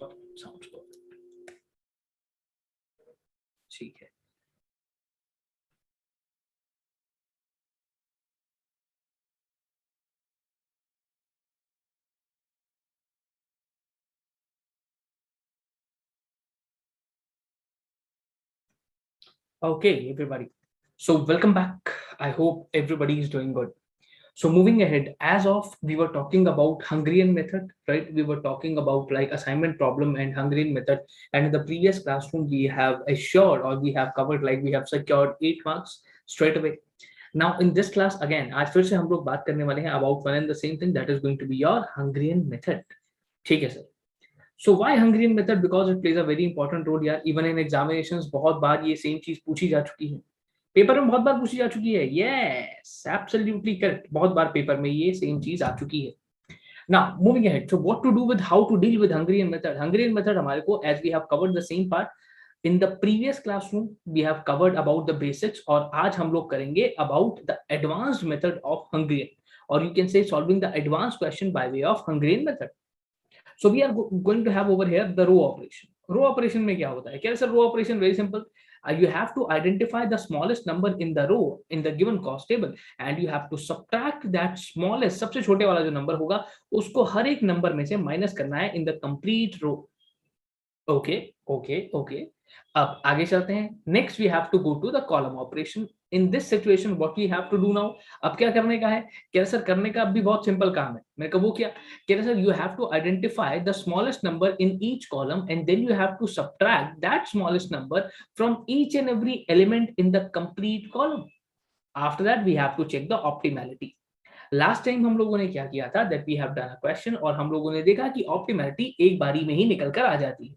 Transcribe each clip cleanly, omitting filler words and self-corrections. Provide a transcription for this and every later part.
Sounds perfect. ठीक है. Okay, everybody. So welcome back. I hope everybody is doing good. So moving ahead, as of we were talking about Hungarian method, right? We were talking about like assignment problem and Hungarian method. And in the previous classroom, we have assured or we have covered like we have secured 8 marks straight away. Now in this class again, आज फिर से हम लोग बात करने वाले हैं about one and the same thing that is going to be your Hungarian method. ठीक है sir. So why Hungarian method? Because it plays a very important role यार. Even in examinations बहुत बार ये same चीज पूछी जा चुकी है. पेपर में बहुत बार पूछी जा चुकी है. Yes, absolutely correct. बहुत बार पेपर में ये same चीज आ चुकी है. Now moving ahead, so what to do with how to deal with Hungarian method? Hungarian method हमारे को as we have covered the same part in the previous classroom we have covered about the basics और आज हम लोग करेंगे about the advanced method of Hungarian or you can say solving the advanced question by way of Hungarian method. So we are going to have over here the row operation. Row operation में क्या होता है? क्या sir row operation very simple. You have to identify the smallest number in the row in the given cost table and you have to subtract that smallest सबसे छोटे वाला जो number होगा उसको हर एक number में से minus करना है in the complete row. Okay. अब आगे चलते हैं. Next we have to go to the column operation. In this situation what we have to do now? अब क्या करने का है? क्या सर करने का भी बहुत सिंपल काम है. मेरे को वो क्या sir you have to identify the smallest number in each column and then you have to subtract that smallest number from each and every element in the complete column. After that we have to check the optimality. Last time हम लोगों ने क्या किया था that we have done a question और हम लोगों ने देखा कि optimality एक बारी में ही निकल कर आ जाती है.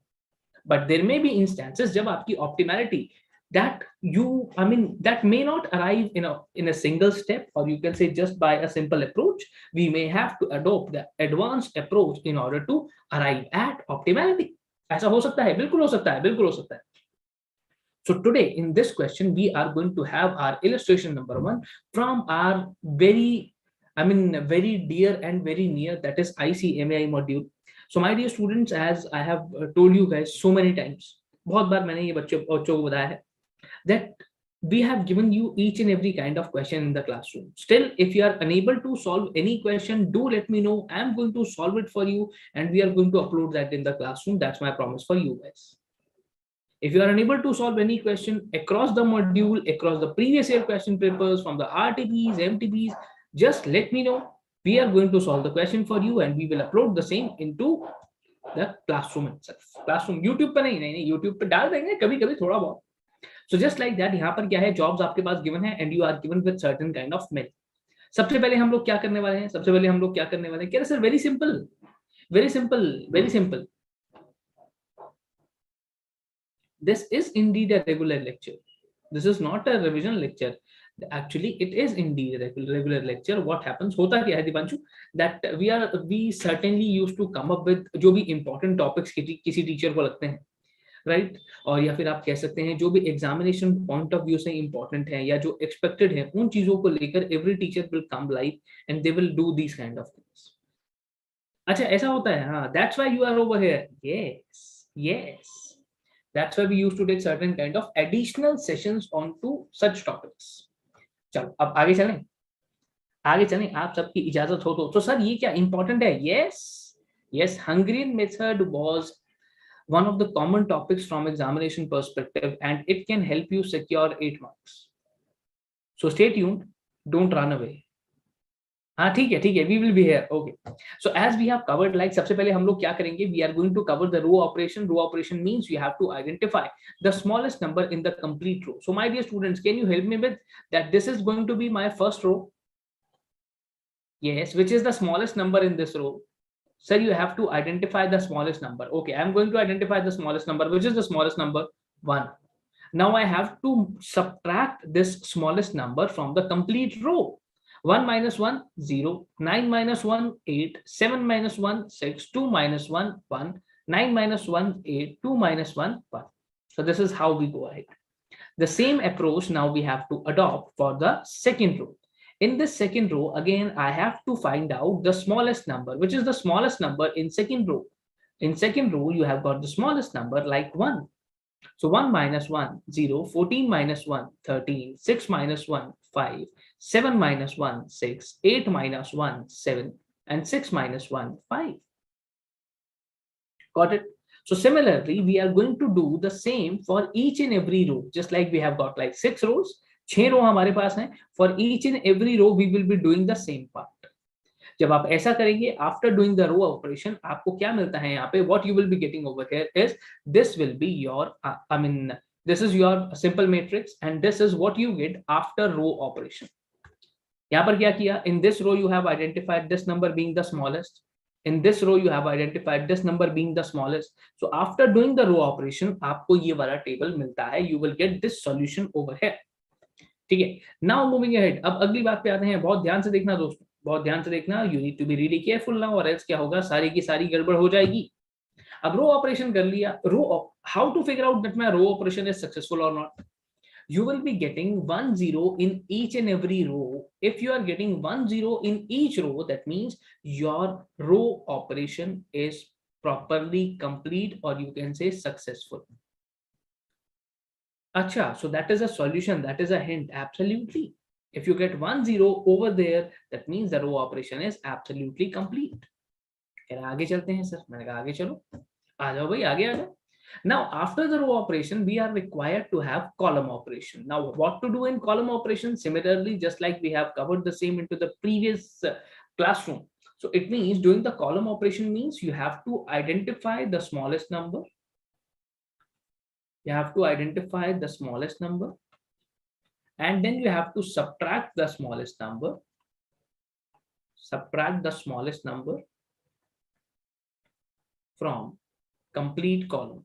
But there may be instances जब आपकी optimality that that may not arrive in a single step or you can say just by a simple approach. We may have to adopt the advanced approach in order to arrive at optimality. ऐसा हो सकता है. बिल्कुल हो सकता है. So today in this question we are going to have our illustration number 1 from our very dear and very near, that is CMA module. So my dear students, as I have told you guys so many times, बहुत बार मैंने ये बच्चों को बताया है that we have given you each and every kind of question in the classroom. Still, if you are unable to solve any question, do let me know. I am going to solve it for you and we are going to upload that in the classroom. That's my promise for you guys. If you are unable to solve any question across the module, across the previous year question papers from the RTPs, MTPs, just let me know. We are going to solve the question for you and we will upload the same into the classroom itself. Classroom YouTube पे नहीं YouTube पे डाल देंगे कभी-कभी थोड़ा बहुत. So just like that, यहाँ पर क्या है, jobs आपके पास given है and you are given with certain kind of mail. सबसे पहले हम लोग क्या करने वाले हैं? क्या sir? Very simple. This is indeed a regular lecture. This is not a revision lecture. Actually, it is indeed a regular lecture. What happens? होता क्या है Deepanshu? That we certainly used to come up with जो भी important topics किसी teacher को लगते हैं, right? और या फिर आप कह सकते हैं जो भी examination point of view से important है या जो expected है उन चीजों को लेकर every teacher will come live and they will do these kind of things. अच्छा ऐसा होता है. हाँ, that's why you are over here. Yes. That's why we used to take certain kind of additional sessions onto such topics. चलो अब आगे चलें. आप सबकी इजाजत हो तो सर ये क्या important है? Yes. Hungarian method was one of the common topics from examination perspective and it can help you secure 8 marks. So stay tuned. Don't run away. हाँ ठीक है. We will be here. Okay. So as we have covered, like सबसे पहले हम लोग क्या करेंगे? We are going to cover the row operation. Row operation means you have to identify the smallest number in the complete row. So my dear students, can you help me with that? This is going to be my first row. Yes, which is the smallest number in this row? Sir, you have to identify the smallest number. Okay, I'm going to identify the smallest number. Which is the smallest number? 1. Now I have to subtract this smallest number from the complete row. 1 minus 1, 0. 9 minus 1, 8. 7 minus 1, 6. 2 minus 1, 1. 9 minus 1, 8. 2 minus 1, 1. So this is how we go ahead. The same approach now we have to adopt for the second row. In this second row, again, I have to find out the smallest number, which is the smallest number in second row. In second row, you have got the smallest number like 1. So 1 minus 1, 0, 14 minus 1, 13, 6 minus 1, 5, 7 minus 1, 6, 8 minus 1, 7, and 6 minus 1, 5. Got it? So similarly, we are going to do the same for each and every row, just like we have got like 6 rows, 6 row हमारे पास हैं. For each and every row, we will be doing the same part. जब आप ऐसा करेंगे, after doing the row operation, आपको क्या मिलता है यहाँ पे, what you will be getting over here is, this will be your, I mean this is your simple matrix and this is what you get after row operation. यहाँ पर क्या किया, in this row you have identified this number being the smallest, in this row you have identified this number being the smallest. So after doing the row operation, आपको ये वाला table मिलता है, you will get this solution over here. ठीक है, now moving ahead, अब अगली बात पे आते हैं. बहुत ध्यान से देखना दोस्तों, बहुत ध्यान से देखना, you need to be really careful now, और else क्या होगा, सारी की सारी गड़बड़ हो जाएगी. अब रो ऑपरेशन कर लिया, how to figure out that my row operation is successful or not? You will be getting 1 0 in each and every row. If you are getting 1 0 in each row, that means your row operation is properly complete, or you can say successful. Acha, so that is a solution, that is a hint. Absolutely. If you get 1 0 over there, that means the row operation is absolutely complete. आगे चलते हैं sir, मैंने कहा आगे चलो, आ जाओ भाई, आगे आ जाओ. Now, after the row operation, we are required to have column operation. Now, what to do in column operation? Similarly, just like we have covered the same into the previous classroom. So it means doing the column operation means you have to identify the smallest number. You have to identify the smallest number. And then you have to subtract the smallest number. Subtract the smallest number from complete column.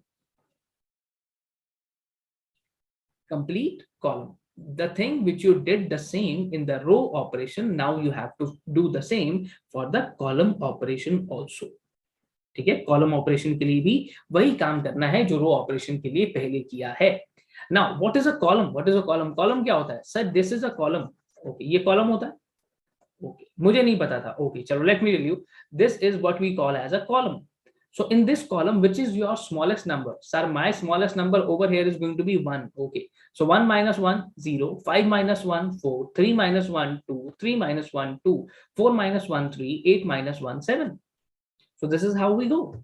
Complete column. The thing which you did the same in the row operation, now you have to do the same for the column operation also. ठीक है, column operation के लिए भी वही काम करना है जो रो ऑपरेशन के लिए पहले किया है. Now, what is a column? What is a column? Column क्या होता है sir? This is a column. Okay, ये column होता है. Okay, मुझे नहीं पता था. Okay, चलो, let me tell you. This is what we call as a column. So in this column, which is your smallest number? Sir, my smallest number over here is going to be 1. Okay. So 1 minus 1, 0. 5 minus 1, 4. 3 minus 1, 2. 3 minus 1, 2. 4 minus 1, 3. 8 minus 1, 7. So this is how we go.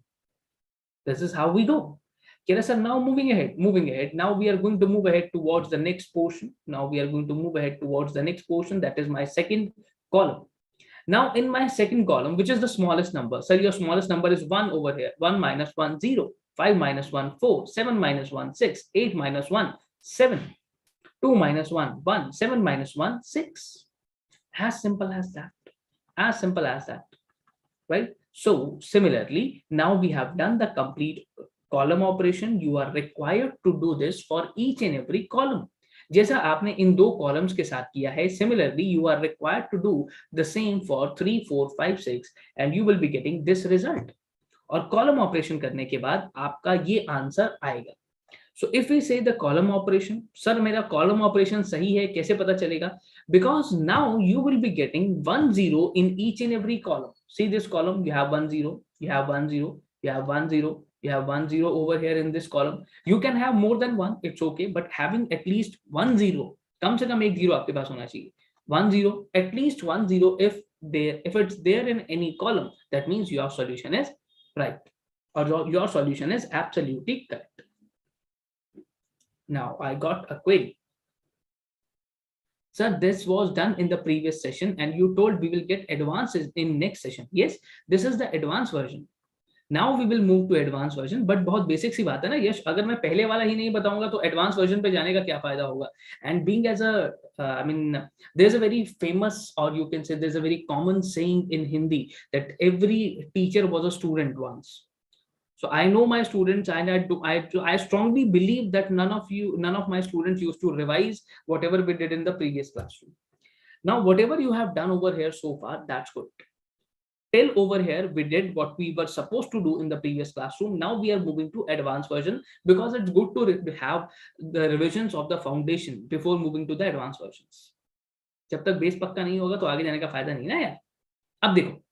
This is how we go. Okay, sir, now moving ahead. Now we are going to move ahead towards the next portion. That is my second column. Now in my second column, which is the smallest number? Sir, your smallest number is 1 over here. 1 minus 1, 0. 5 minus 1, 4. 7 minus 1, 6. 8 minus 1, 7. 2 minus 1, 1. 7 minus 1, 6. As simple as that. As simple as that. Right? So similarly, now we have done the complete column operation. You are required to do this for each and every column. जैसा आपने इन दो columns के साथ किया है, similarly you are required to do the same for 3 4 5 6 and you will be getting this result. और column operation करने के बाद आपका ये आंसर आएगा. So if we say the column operation, sir मेरा कॉलम ऑपरेशन सही है, कैसे पता चलेगा? Because now you will be getting 1 0 in each and every column. See this column, you have 1 0, you have 1 0, you have 1 0, you have 1 0 over here in this column. You can have more than one, it's okay, but having at least 1 0, कम से कम एक 0 आपके पास होना चाहिए. 1 0, at least 1 0, if it's there in any column, that means your solution is right, or your solution is absolutely correct. Now I got a query. Sir, this was done in the previous session and you told we will get advances in next session. Yes, this is the advanced version. Now we will move to advanced version. But बहुत basic सी बात है ना यश, अगर मैं पहले वाला ही नहीं बताऊंगा तो advanced version पे जाने का क्या फायदा होगा? And being as a, I mean, there's a very famous, or you can say there's a very common saying in Hindi that every teacher was a student once. So I know my students, and I strongly believe that none of my students used to revise whatever we did in the previous classroom. Now, whatever you have done over here so far, that's good. Till over here, we did what we were supposed to do in the previous classroom. Now we are moving to advanced version because it's good to have the revisions of the foundation before moving to the advanced versions. जब तक base पक्का नहीं होगा तो आगे जाने का फायदा नहीं ना यार. अब देखो,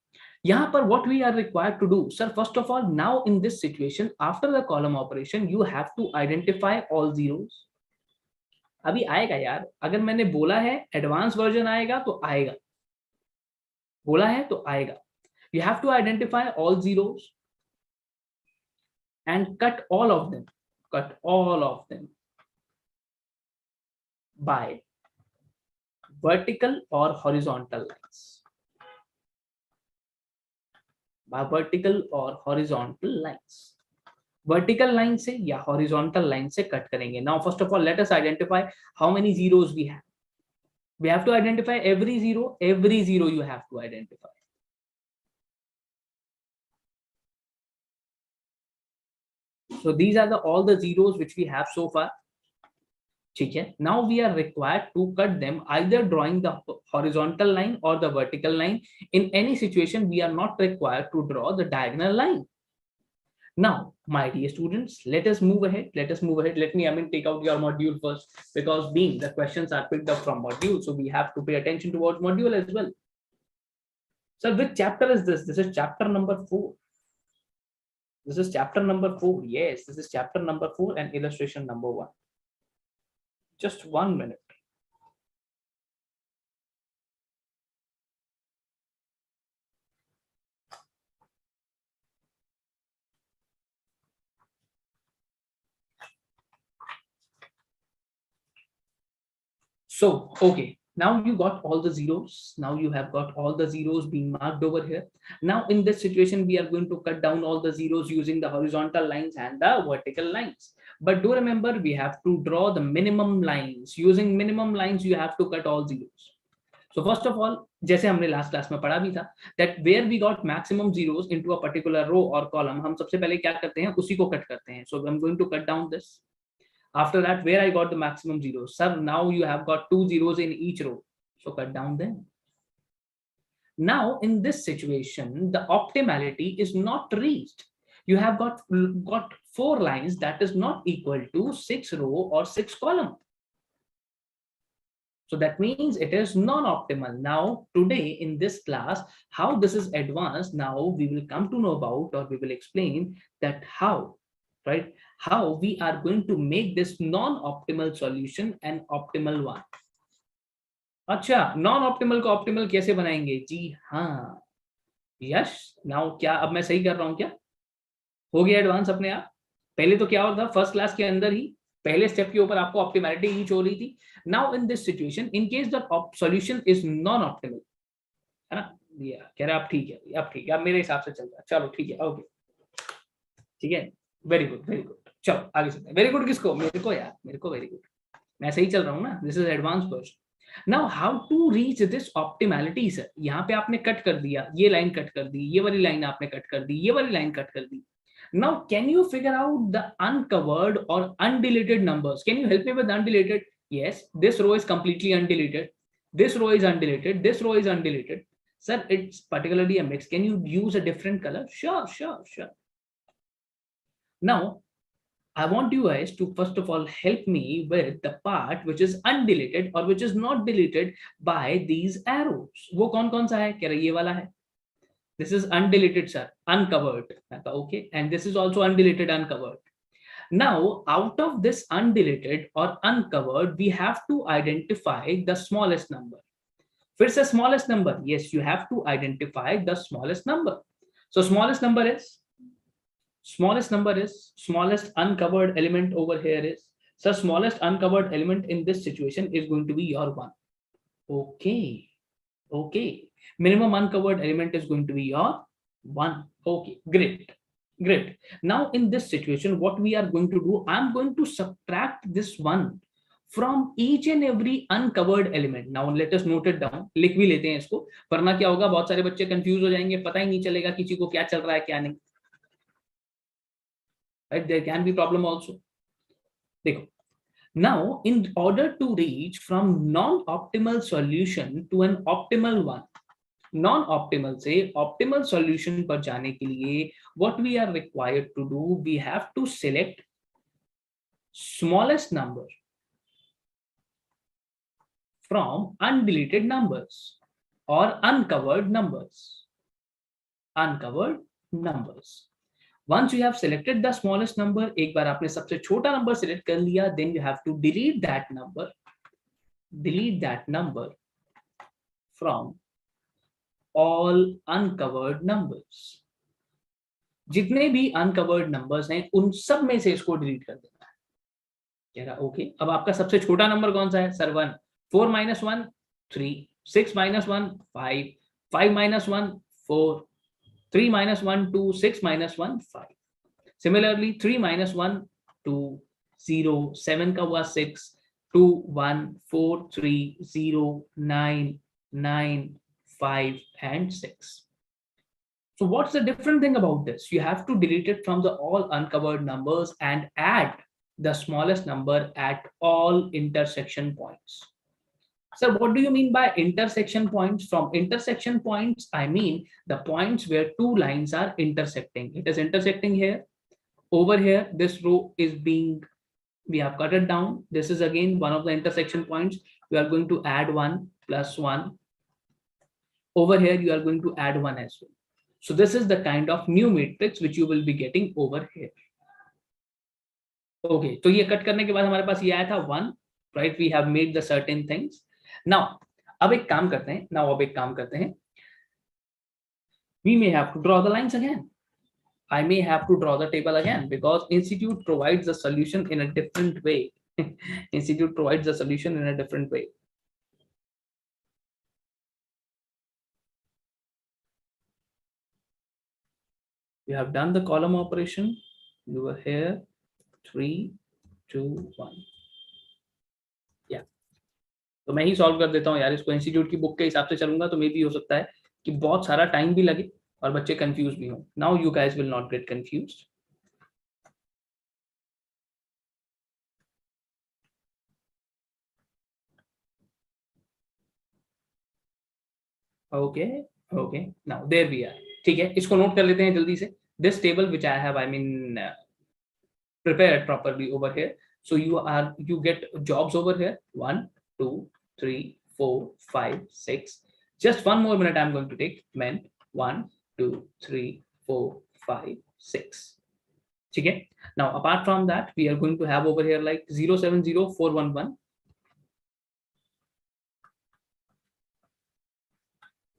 यहाँ पर what we are required to do, sir, first of all, now in this situation, after the column operation, you have to identify all zeros. अभी आएगा यार, अगर मैंने बोला है एडवांस वर्जन आएगा तो आएगा, बोला है तो आएगा. You have to identify all zeros and cut all of them by vertical or horizontal lines. By vertical or horizontal lines. Vertical line से या horizontal line से cut करेंगे. Now first of all, let us identify how many zeros we have. We have to identify every zero you have to identify. So these are all the zeros which we have so far. ठीक है. Now we are required to cut them, either drawing the horizontal line or the vertical line. In any situation, we are not required to draw the diagonal line. Now, my dear students, let us move ahead. Let me, take out your module first, because being the questions are picked up from module, so we have to pay attention towards module as well. So which chapter is this? This is chapter number 4. This is chapter number 4. Yes, this is chapter number 4 and illustration number 1. Just 1 minute. So, okay, now you got all the zeros. Now you have got all the zeros being marked over here. Now in this situation, we are going to cut down all the zeros using the horizontal lines and the vertical lines. But do remember, we have to draw the minimum lines. Using minimum lines, you have to cut all zeros. So first of all, जैसे हमने last class में पढ़ा भी था, that where we got maximum zeros into a particular row or column, हम सबसे पहले क्या करते हैं, उसी को cut करते हैं. So I'm going to cut down this. After that, where I got the maximum zeros, sir, now you have got 2 zeros in each row, so cut down them. Now in this situation, the optimality is not reached. You have got 4 lines that is not equal to 6 row or 6 column. So that means it is non-optimal. Now today in this class, how this is advanced, now we will come to know about, or we will explain that how, right? How we are going to make this non-optimal solution an optimal one. अच्छा, non-optimal को optimal कैसे बनाएंगे? जी हाँ, यश, now क्या अब मैं सही कर रहा हूँ क्या? हो गया एडवांस अपने आप? पहले तो क्या होता था, फर्स्ट क्लास के अंदर ही पहले स्टेप के ऊपर आपको ऑप्टिमैलिटी रीच हो रही थी. Now in this situation, in case the solution is non optimal, है ना? ये कह रहे आप ठीक है, अब ठीक है, अब मेरे हिसाब से चल रहा है. चलो ठीक है, ओके, ठीक है, वेरी गुड, वेरी गुड. चलो आगे चलते हैं. वेरी गुड किसको? मेरे को यार, मेरे को वेरी गुड. मैं सही चल रहा हूँ ना? This is advance version. Now how to reach this optimality sir? यहाँ पे आपने कट कर दिया, ये लाइन कट कर दी, ये वाली लाइन आपने कट कर दी, ये वाली लाइन कट कर दी. Now, can you figure out the uncovered or undeleted numbers? Can you help me with undeleted? Yes, this row is completely undeleted. This row is undeleted. This row is undeleted. Sir, it's particularly a mix. Can you use a different color? Sure. Now, I want you guys to first of all help me with the part which is undeleted or which is not deleted by these arrows. वो कौन सा है? कह रहे ये वाला है. This is undeleted, sir, uncovered. Okay, and this is also undeleted, uncovered. Now, out of this undeleted or uncovered, we have to identify the smallest number. First, the smallest number. Yes, you have to identify the smallest number. So, smallest uncovered element over here is. So, smallest uncovered element in this situation is going to be your 1. Okay. Minimum uncovered element is going to be your 1. Okay, great. Now in this situation, what we are going to do, I'm going to subtract this 1 from each and every uncovered element. Now let us note it down. लिख भी लेते हैं इसको, वरना क्या होगा, बहुत सारे बच्चे कंफ्यूज हो जाएंगे, पता ही नहीं चलेगा किसी को क्या चल रहा है क्या नहीं. Right, there can be problem also. देखो, now in order to reach from non-optimal solution to an optimal one, non-optimal से optimal solution पर जाने के लिए what we are required to do, we have to select smallest number from undeleted numbers or uncovered numbers. uncovered numbers. Once you have selected the smallest number, एक बार आपने सबसे छोटा number select कर लिया, then you have to delete that number from all uncovered numbers. जितने भी uncovered numbers हैं उन सब में से इसको delete कर देना है. कह रहा ओके. अब आपका सबसे छोटा नंबर कौन सा है? Sir 1. 4 minus 1 3, 6 minus 1 5, 5 minus 1 4, 3 minus 1 2, 6 minus 1 5. Similarly 3 minus 1 2, 0, 7 का हुआ 6, 2 1 4 3 0 9 9 5 and 6. So what's the different thing about this? You have to delete it from the all uncovered numbers and add the smallest number at all intersection points. Sir, what do you mean by intersection points? From intersection points, I mean the points where two lines are intersecting. It is intersecting here. Over here, this row is being, we have cut it down. This is again one of the intersection points. We are going to add 1 plus 1. Over here, you are going to add 1 as well. So this is the kind of new matrix which you will be getting over here. Okay, तो ये cut करने के बाद हमारे पास ये आया था 1, right? We have made the certain things. Now, अब एक काम करते हैं. We may have to draw the lines again. I may have to draw the table again because Institute provides the solution in a different way. Institute provides the solution in a different way. You have done the column operation. You were here. 3 2 1. Yeah. तो मैं ही solve कर देता हूँ यार इसको. Institute की book के हिसाब से चलूंगा तो मे भी हो सकता है कि बहुत सारा टाइम भी लगे और बच्चे कंफ्यूज भी हो. Now you guys will not get confused. Okay now there we are. ठीक है, इसको नोट कर लेते हैं जल्दी से. This table which I have prepared properly over here. So you get jobs over here. 1 2 3 4 5 6. Just one more minute I'm going to take. Men 1 2 3 4 5 6. Okay. Now apart from that, we are going to have over here like 070411.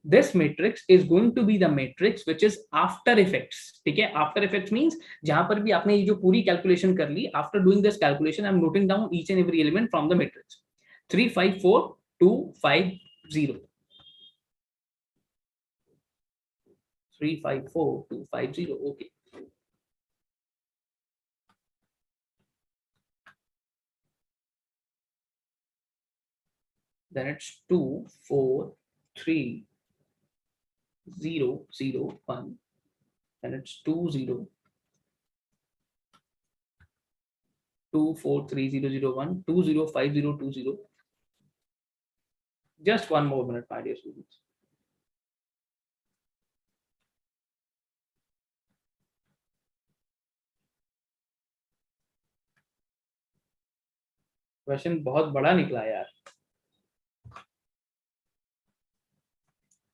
This matrix is going to be the matrix which is after effects. ठीक है, after effects means जहां पर भी आपने ये जो पूरी calculation कर ली, after doing this calculation I'm noting down each and every element from the matrix. 3 5 4 2 5 0. 3 5 4 2 5 0. Okay. Then it's 2 4 3 0 0 1, and it's 2 0 2 4 3 0 0 1 2 0 5 0 2 0. Just one more minute, my dear students. Question बहुत बड़ा निकला यार.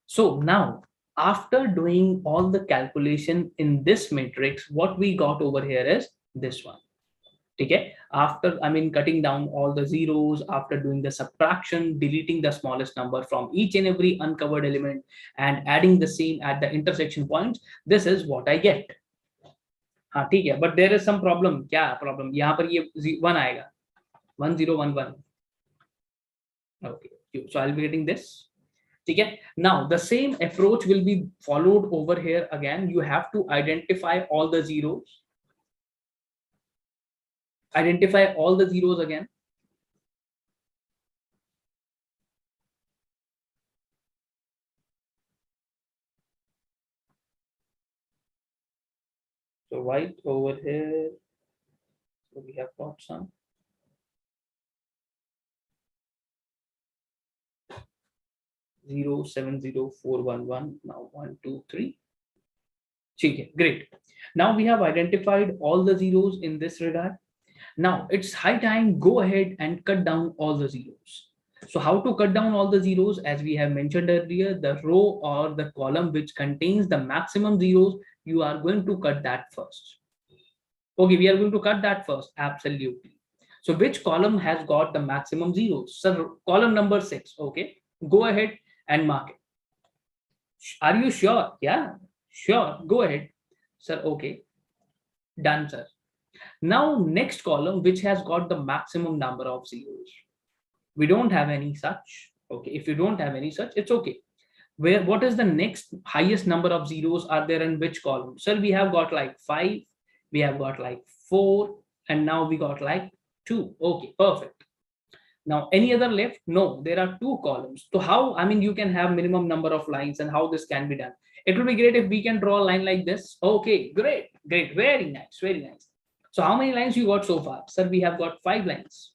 So now, after doing all the calculation in this matrix, what we got over here is this one. Okay, after cutting down all the zeros, after doing the subtraction, deleting the smallest number from each and every uncovered element and adding the same at the intersection points, this is what I get. हाँ ठीक है, but there is some problem. क्या problem? यहाँ पर ये 1 आएगा, 1 0 1 1. Okay, so I'll be getting this. Okay. Now the same approach will be followed over here again. You have to identify all the zeros. Identify all the zeros again. So right over here, so we have got some. Zero 7 0 4 1 1. Now 1 2 3. Okay, great. Now we have identified all the zeros in this regard. Now it's high time go ahead and cut down all the zeros. So how to cut down all the zeros? As we have mentioned earlier, the row or the column which contains the maximum zeros, you are going to cut that first. Okay, we are going to cut that first. Absolutely. So which column has got the maximum zeros? So column number 6. Okay, go ahead and mark it. Are you sure? Yeah, sure. Go ahead, sir. Okay, done, sir. Now next column which has got the maximum number of zeros. We don't have any such. Okay, if you don't have any such, it's okay. Where what is the next highest number of zeros are there in which column? Sir, we have got like 5, we have got like 4, and now we got like 2. Okay, perfect. Now any other left? No, there are 2 columns. So how, I mean, you can have minimum number of lines, and how this can be done? It will be great if we can draw a line like this. Okay, great, great, very nice, very nice. So how many lines you got so far? Sir, we have got 5 lines.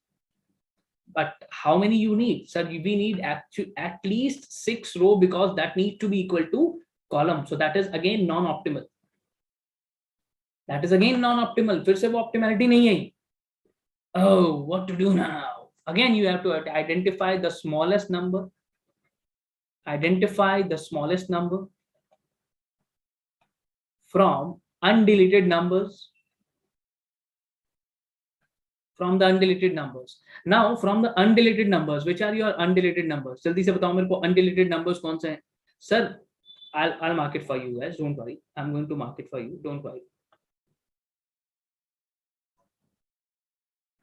But how many you need? Sir, we need at least 6 row, because that needs to be equal to column. So that is again non-optimal. That is again non-optimal. फिर से वो optimality नहीं है. Oh, what to do now? Again, you have to identify the smallest number. Identify the smallest number from undeleted numbers. From the undeleted numbers. Now, from the undeleted numbers, which are your undeleted numbers? जल्दी से बताओ मेरे को undeleted numbers कौन से हैं? Sir, I'll mark it for you guys. Don't worry. I'm going to mark it for you. Don't worry.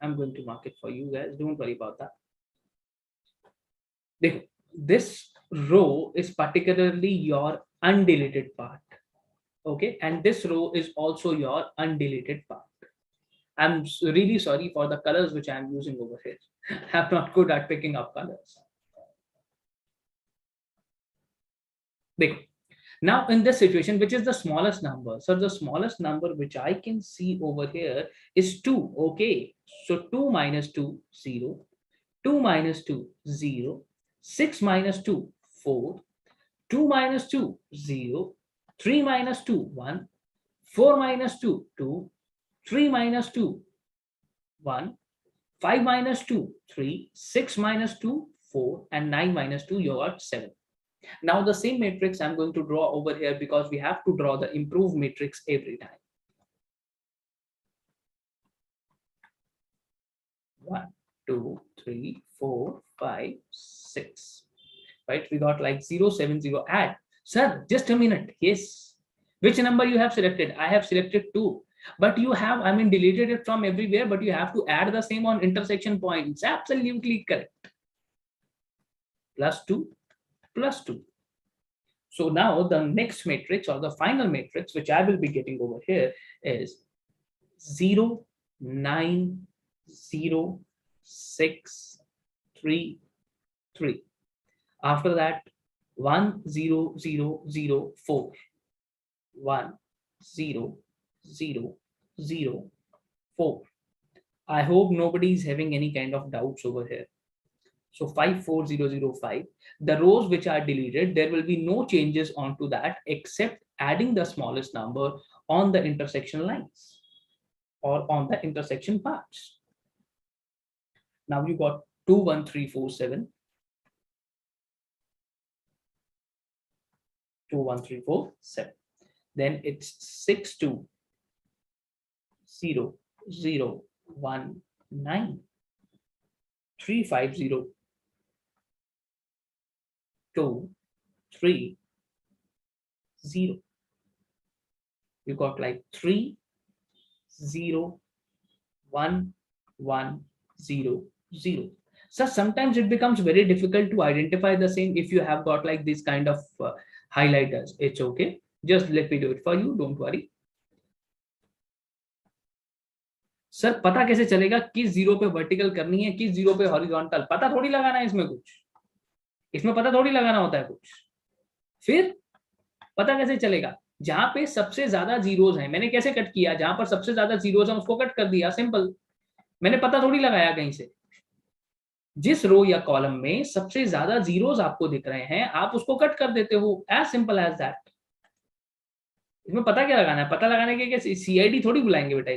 I'm going to mark it for you guys. Don't worry about that. देखो, this row is particularly your undeleted part. Okay, and this row is also your undeleted part. I'm really sorry for the colors which I'm using over here. I'm not good at picking up colors. Now in this situation, which is the smallest number? So the smallest number which I can see over here is 2. Okay, so 2 minus 2, 0. 2 minus 2, 0. 6 minus 2, 4. 2 minus 2, 0. 3 minus 2, 1. 4 minus 2, 2. 3 minus 2, 1, 5 minus 2, 3, 6 minus 2, 4, and 9 minus 2, you got 7. Now the same matrix I'm going to draw over here, because we have to draw the improved matrix every time. 1, 2, 3, 4, 5, 6. Right? We got like 0, 7, 0. Add. Sir, just a minute. Yes. Which number you have selected? I have selected 2. But you have, I mean, deleted it from everywhere, but you have to add the same on intersection points. Absolutely correct. Plus 2, plus 2. So now the next matrix, or the final matrix, which I will be getting over here, is 0, 9, 0, 6, 3, 3. After that, 1, 0, 0, 0, 4. 1, 0, 0, 0, 4. I hope nobody is having any kind of doubts over here. So 54005. The rows which are deleted, there will be no changes onto that except adding the smallest number on the intersection lines or on the intersection parts. Now you got 21347. 21347. Then it's 62 0 0 1 9 350 2 3 0. You got like 3 0 1 1 0 0. So sometimes it becomes very difficult to identify the same if you have got like this kind of highlighters. It's okay. Just let me do it for you. Don't worry. Sir पता कैसे चलेगा किस zero पे vertical करनी है, किस zero पे horizontal? पता थोड़ी लगाना है इसमें कुछ, इसमें पता थोड़ी लगाना होता है कुछ। फिर पता कैसे चलेगा? जहां पे सबसे ज्यादा जीरोज हैं, मैंने कैसे कट किया? जहां पर सबसे ज्यादा जीरोज हैं उसको कट कर दिया, सिंपल। मैंने पता थोड़ी लगाया कहीं से। जिस रो या कॉलम में सबसे ज्यादा जीरोज आपको दिख रहे हैं, आप उसको कट कर देते हो, एज सिंपल एज दैट। इसमें पता क्या लगाना है? पता लगाने के लिए सीआईडी थोड़ी बुलाएंगे बेटा,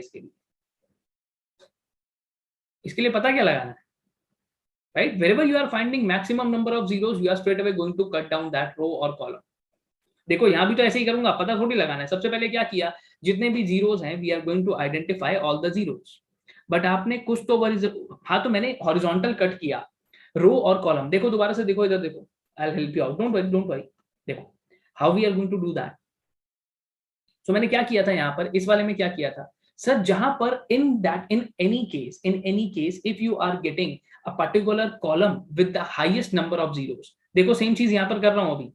इसके लिए पता क्या लगाना है? right? Wherever you are finding maximum number of zeros, you are straight away going to cut down that row or column. देखो यहाँ भी तो ऐसे ही करूंगा, पता थोड़ी लगाना है। सबसे पहले क्या किया, जितने भी जीरोस हैं we are going to identify all the zeros. But आपने कुछ तो हाँ, तो मैंने हॉरिजॉन्टल कट किया रो और कॉलम। देखो दोबारा से देखो, इधर देखो, I will help you out, don't worry. देखो how we are going to do that. So मैंने क्या किया था यहाँ पर, इस वाले में क्या किया था सर, जहां पर in any case if you are getting a particular column with the highest number of zeros, देखो सेम चीज यहां पर कर रहा हूं अभी,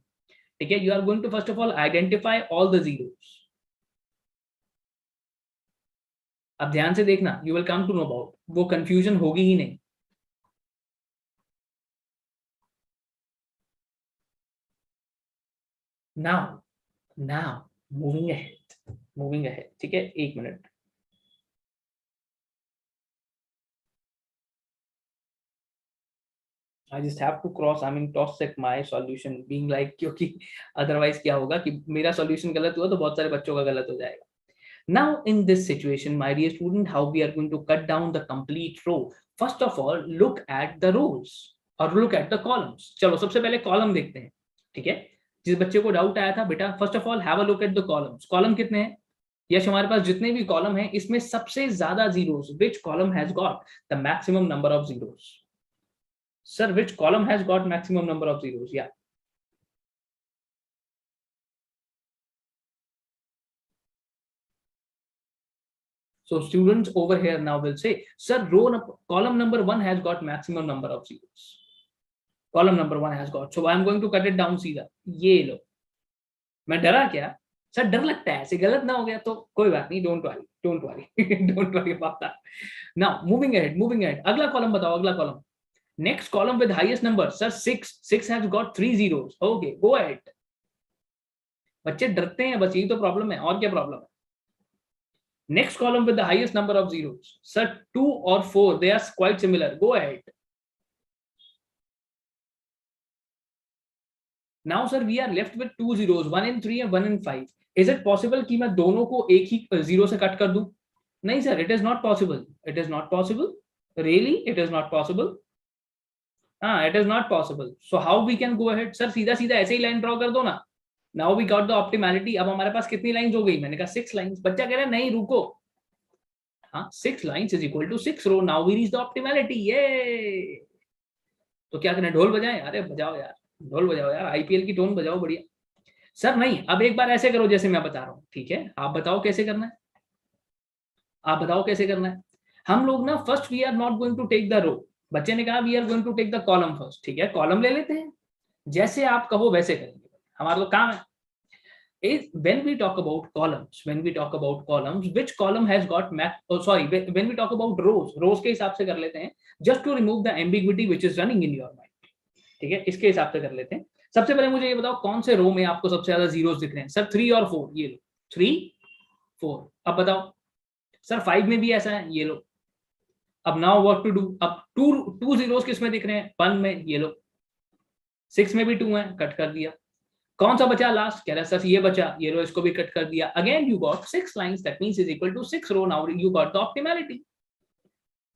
ठीक है। You are going to first of all identify all the zeros. अब ध्यान से देखना, you will come to know about, वो कंफ्यूजन होगी ही नहीं। नाउ मूविंग अहेड, ठीक है, एक minute. I just have to cross, I mean toss check my solution being like, क्योंकि otherwise क्या होगा कि मेरा solution गलत हुआ तो बहुत सारे बच्चों का गलत हो जाएगा। Now in this situation, my dear student, how we are going to cut down the complete row? First of all, look at the rows or look at the columns. चलो सबसे पहले कॉलम देखते हैं, ठीक है। जिस बच्चे को डाउट आया था, बेटा first of all have a look at the columns. Column कितने हैं? यस, हमारे पास जितने भी कॉलम हैं इसमें सबसे ज्यादा zeros, which column has got the maximum number of zeros? Sir, which column has got maximum number of zeros? Yeah. So students over here now will say, sir, column number 1 has got maximum number of zeros. Column number 1 has got. So I'm going to cut it down सीधा। ये लो। मैं डरा क्या? Sir डर लगता है, ऐसे गलत ना हो गया तो कोई बात नहीं, don't worry about that. Now moving ahead, अगला कॉलम बताओ, अगला column. Next column with highest number, sir, 6 has got 3 zeros. Okay, go ahead. बच्चे डरते हैं बस, यही तो प्रॉब्लम है, और क्या प्रॉब्लम है? Next column with the highest number of zeros, sir, 2 or 4, they are quite similar. Go ahead. Now sir, we are left with 2 zeros, 1 in 3 and 1 in 5. Is it possible कि मैं दोनों को एक ही zero से cut कर दूं? नहीं sir, it is not possible. It is not possible. Really, it is not possible. हाँ, it is not possible. So how we can go ahead? Sir सीधा सीधा ऐसे ही लाइन ड्रॉ कर दो ना। Now we got the optimality. अब हमारे पास कितनी लाइंस हो गई? मैंने कहा 6 लाइंस। बच्चा कह रहा है नहीं रुको, हाँ 6 lines is equal to 6 row. Now we reach the optimality. ये तो क्या करें, ढोल बजाएं? अरे बजाओ यार, ढोल बजाओ यार, आईपीएल की टोन बजाओ, बढ़िया। सर नहीं, अब एक बार ऐसे करो जैसे मैं बता रहा हूँ, ठीक है। आप बताओ कैसे करना है, आप बताओ कैसे करना है। हम लोग ना first we are not going to take the row. बच्चे ने कहा we are going to take the column first, ठीक है। कॉलम ले लेते हैं, जैसे आप कहो वैसे करेंगे, हमारा तो काम है। Is when we talk about columns, which column has got when we talk about rows के हिसाब से कर लेते हैं, just to remove the ambiguity which is running in your mind, ठीक है। इसके हिसाब से कर लेते हैं। सबसे पहले मुझे ये बताओ कौन से रो में आपको सबसे ज्यादा जीरोस दिख रहे हैं? सर 3 और 4, ये लो 3 4। अब बताओ सर 5 में भी ऐसा है, ये लो। अब नाउ व्हाट टू डू, अब टू जीरोस किस में दिख रहे हैं? 1 में, ये लो। 6 में भी 2 है, कट कर दिया। कौन सा बचा लास्ट? कह रहा सर ये बचा, ये रो, इसको भी कट कर दिया। Again you got 6 lines, that means is equal to 6 row. Now you got the optimality,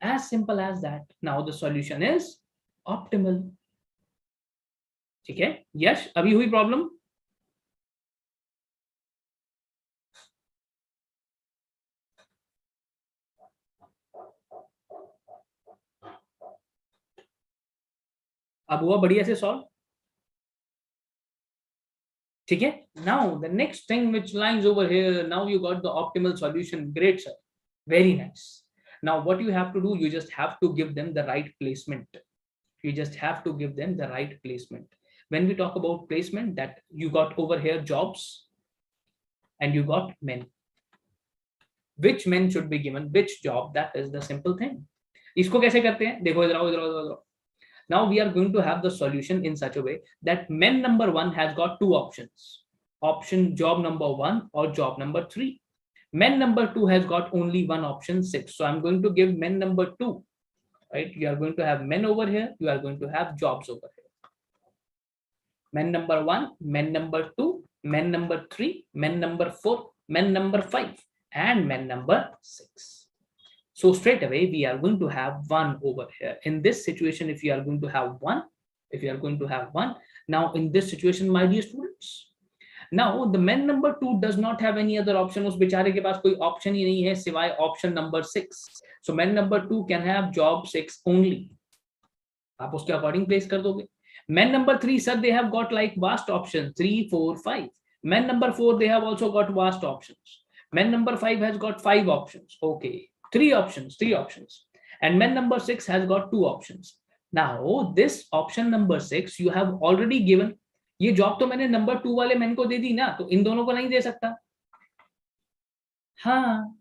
as simple as that. Now the solution is optimal, ठीक है। यश, अभी हुई प्रॉब्लम? अब हुआ बढ़िया से सॉल्व, ठीक है। Now the next thing which lines over here, now you got the optimal solution. Great sir, very nice. Now what you have to do, you just have to give them the right placement. You just have to give them the right placement. When we talk about placement, that you got over here jobs and you got men. Which men should be given which job? That is the simple thing. इसको कैसे करते हैं? देखो इधर आओ, इधर आओ, इधर आओ। Now we are going to have the solution in such a way that men number 1 has got 2 options. Option job number 1 or job number 3. Men number 2 has got only one option, 6. So I'm going to give men number 2, right? You are going to have men over here, you are going to have jobs over here. Men number 1, men number 2, men number 3, men number 4, men number 5 and men number 6. So straight away we are going to have 1 over here. In this situation, if you are going to have 1, now in this situation, my dear students, now the man number 2 does not have any other option. उस बेचारे के पास कोई option ही नहीं है सिवाय option number 6. So man number 2 can have job 6 only. आप उसके according place कर दोगे. Man number 3, sir, they have got like vast options 3, 4, 5. Man number 4, they have also got vast options. Man number 5 has got 5 options. Okay, 3 options. And man number 6 has got 2 options. Now this option number 6 you have already given. ये job तो मैंने number 2 वाले man को दे दी ना, तो इन दोनों को नहीं दे सकता. हाँ,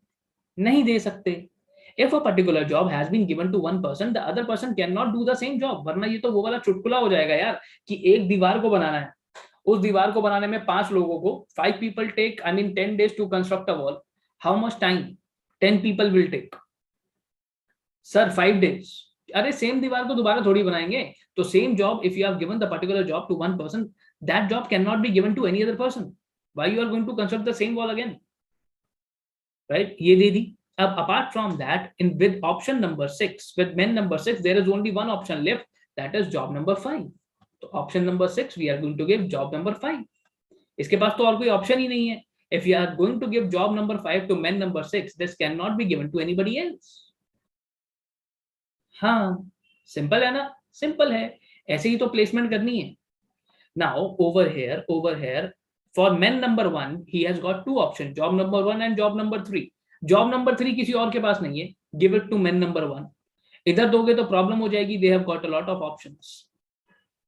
नहीं दे सकते. If a particular job has been given to one person, the other person cannot do the same job. वरना ये तो वो वाला चुटकुला हो जाएगा यार कि एक दीवार को बनाना है, उस दीवार को बनाने में 5 लोगों को 5 people take, I mean 10 days to construct a wall. How much time 10 people will take? Sir, 5 days. अरे सेम दीवार को दोबारा थोड़ी बनाएंगे. तो same job, if you have given the particular job to one person, that job cannot be given to any other person. Why you are going to construct the same wall again? Right? ये दे दी. Apart from that, with option number 6, with men number 6, there is only one option left, that is job number 5. So option number 6, we are going to give job number 5. इसके पास तो और कोई option ही नहीं है. If you are going to give job number 5 to men number 6, this cannot be given to anybody else. हाँ, simple है ना? Simple है. ऐसे ही तो placement करनी है. Now over here, for men number 1, he has got 2 options, job number 1 and job number 3. Job number 3 किसी और के पास नहीं है. Give it to man number 1. इधर दोगे तो प्रॉब्लम हो जाएगी. They have got a lot of options.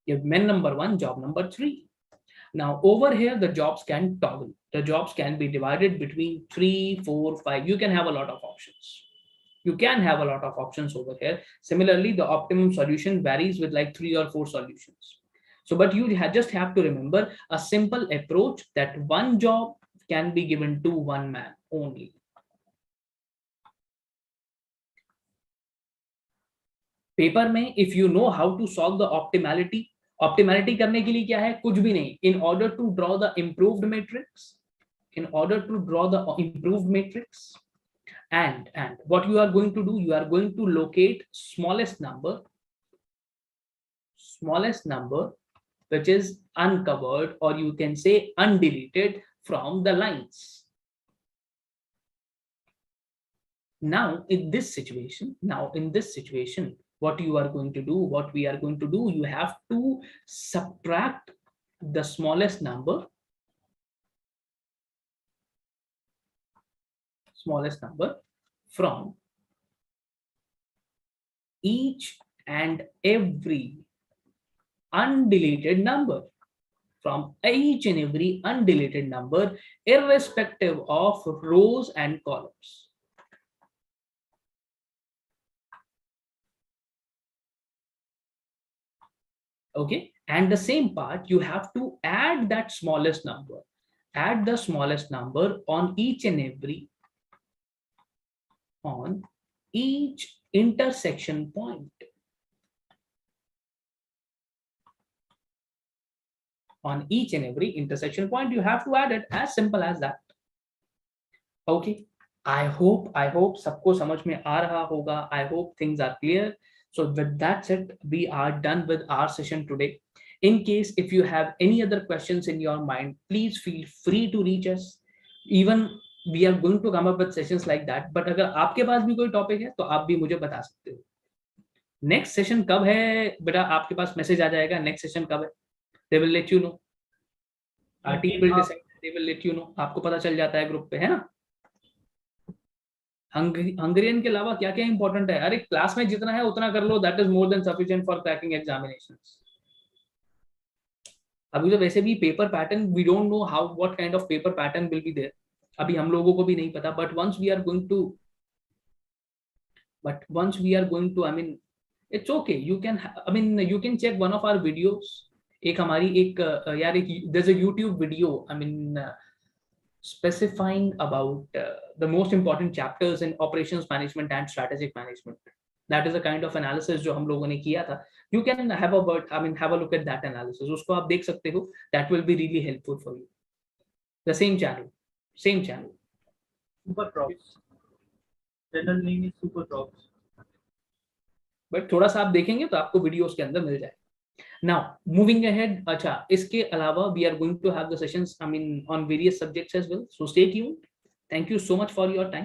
Give man number 1 job number 3. Now over here the jobs can toggle. The jobs can be divided between 3, 4, 5. You can have a lot of options. You can have a lot of options over here. Similarly, the optimum solution varies with like 3 or 4 solutions. So, but you just have to remember a simple approach that one job can be given to one man only. Paper में if you know how to solve the optimality करने के लिए क्या है? कुछ भी नहीं. In order to draw the improved matrix, and what you are going to do, you are going to locate smallest number which is uncovered, or you can say undeleted from the lines. Now in this situation, what we are going to do, you have to subtract the smallest number from each and every undeleted number, irrespective of rows and columns. Okay, and the same part, you have to add that smallest number. Add the smallest number on each intersection point. On each and every intersection point, you have to add it. As simple as that. Okay, I hope सबको समझ में आ रहा होगा. I hope things are clear. So with that said, we are done with our session today. In case if you have any other questions in your mind, please feel free to reach us. Even we are going to come up with sessions like that. But अगर आपके पास भी कोई topic है तो आप भी मुझे बता सकते हो. नेक्स्ट सेशन कब है बेटा? आपके पास मैसेज आ जाएगा नेक्स्ट सेशन कब है. They will let you know. Our team will decide. They will let you know. आपको पता चल जाता है ग्रुप पे, है ना? हंगेरियन के अलावा क्या क्या इंपॉर्टेंट है? अरे क्लास में जितना है उतना कर लो. That is more than sufficient for cracking examinations. अभी तो वैसे भी paper pattern, we don't know how what kind of paper pattern will be there. अभी हम लोगों को भी नहीं पता. But once we are going to I mean it's okay. You can check one of our videos. एक हमारी एक यार एक there is a YouTube video, I mean specifying about the most important chapters in operations management and strategic management. That is a kind of analysis जो हम लोगों ने किया था. You can have a look at that analysis. उसको आप देख सकते हो. That will be really helpful for you. The same channel. SuperProfs. Channel name is SuperProfs. But थोड़ा सा आप देखेंगे तो आपको वीडियोस के अंदर मिल जाए। नाउ मूविंग अहेड, अच्छा इसके अलावा we are going to have the sessions I mean on various subjects as well, so stay tuned. Thank you so much for your time.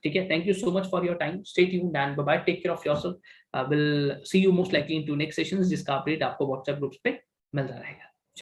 ठीक है, thank you so much for your time, stay tuned and bye bye, take care of yourself. Will see you most likely in to next sessions, जिसका update आपको WhatsApp groups पे मिलता रहेगा।